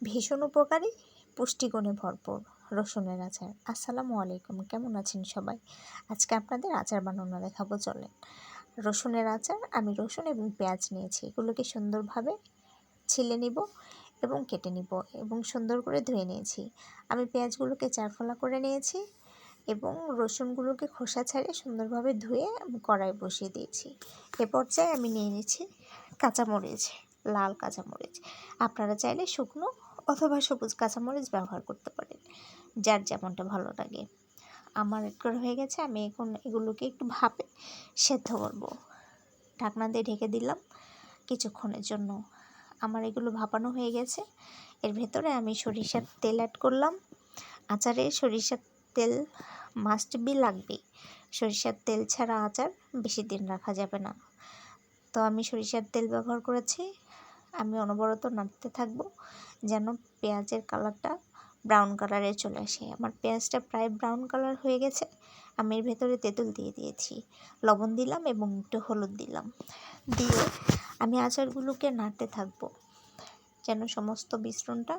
ভীষণ উপকারী, পুষ্টিগুণে ভরপুর রসুনের আচার। আসসালামু আলাইকুম, কেমন আছেন সবাই? আজকে আপনাদের আচার বানানো দেখাবো, চলেন। রসুনের আচার, আমি রসুন এবং পেঁয়াজ নিয়েছি। এগুলোকে সুন্দরভাবে ছিলে নিব এবং কেটে নিব এবং সুন্দর করে ধুয়ে নিয়েছি। আমি পেঁয়াজগুলোকে চারফলা করে নিয়েছি এবং রসুনগুলোকে খোসা ছাড়িয়ে সুন্দরভাবে ধুয়ে কড়াই বসিয়ে দিয়েছি। এ পর্যায়ে আমি নিয়ে নিয়েছি কাঁচামরিচ, লাল কাঁচামরিচ। আপনারা চাইলে শুকনো অথবা সবুজ কাঁচামরিচ ব্যবহার করতে পারেন, যার যেমনটা ভালো লাগে। আমার এড করা হয়ে গেছে। আমি এখন এগুলোকে একটু ভাপে সেদ্ধ করব। ঢাকনা দিয়ে ঢেকে দিলাম কিছুক্ষণের জন্য। আমার এগুলো ভাপানো হয়ে গেছে। এর ভেতরে আমি সরিষার তেল অ্যাড করলাম। আচারে সরিষার তেল মাস্ট বি লাগবেই। সরিষার তেল ছাড়া আচার বেশি দিন রাখা যাবে না। তো আমি সরিষার তেল ব্যবহার করেছি। আমি অনবরত নাড়তে থাকবো যেন পেঁয়াজের কালারটা ব্রাউন কালারে চলে আসে। আমার পেঁয়াজটা প্রায় ব্রাউন কালার হয়ে গেছে। আমি এর ভেতরে তেঁতুল দিয়ে দিয়েছি, লবণ দিলাম এবং একটু হলুদ দিলাম। দিয়ে আমি আচারগুলোকে নাড়তে থাকবো যেন সমস্ত মিশ্রণটা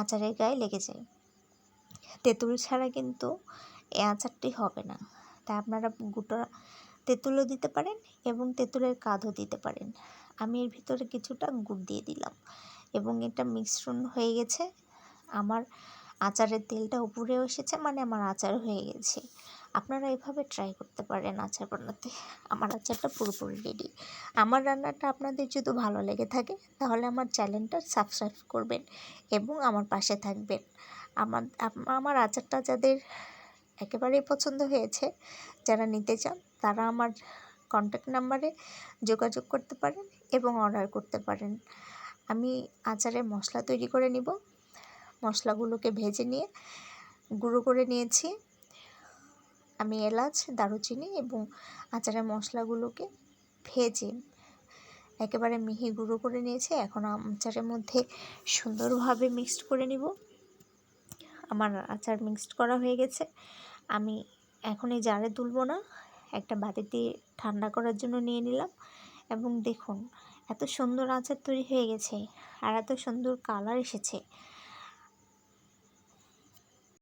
আচারের গায়ে লেগে যায়। তেঁতুল ছাড়া কিন্তু এই আচারটি হবে না। তাই আপনারা গোটা তেঁতুলও দিতে পারেন এবং তেঁতুলের কাঁধও দিতে পারেন। আমি এর ভিতরে কিছুটা গুড় দিয়ে দিলাম এবং এটা মিশ্রণ হয়ে গেছে। আমার আচারের তেলটা উপরেও এসেছে, মানে আমার আচার হয়ে গেছে। আপনারা এভাবে ট্রাই করতে পারেন আচার বানাতে। আমার আচারটা পুরোপুরি রেডি। আমার রান্নাটা আপনাদের যদি ভালো লেগে থাকে তাহলে আমার চ্যানেলটা সাবস্ক্রাইব করবেন এবং আমার পাশে থাকবেন। আমার আচারটা যাদের একেবারেই পছন্দ হয়েছে, যারা নিতে চান, তারা আমার কন্ট্যাক্ট নাম্বারে যোগাযোগ করতে পারেন এবং অর্ডার করতে পারেন। আমি আচারের মশলা তৈরি করে নিব। মশলাগুলোকে ভেজে নিয়ে গুঁড়ো করে নিয়েছি। আমি এলাচ, দারুচিনি এবং আচারের মশলাগুলোকে ভেজে একেবারে মিহি গুঁড়ো করে নিয়েছি। এখন আচারের মধ্যে সুন্দরভাবে মিক্সড করে নিব। আমার আচার মিক্সড করা হয়ে গেছে। আমি এখন এই জারে তুলব না, একটা বাটিতে ঠান্ডা করার জন্য নিয়ে নিলাম। এবং দেখুন, এত সুন্দর আচার তৈরি হয়ে গেছে আর এত সুন্দর কালার এসেছে।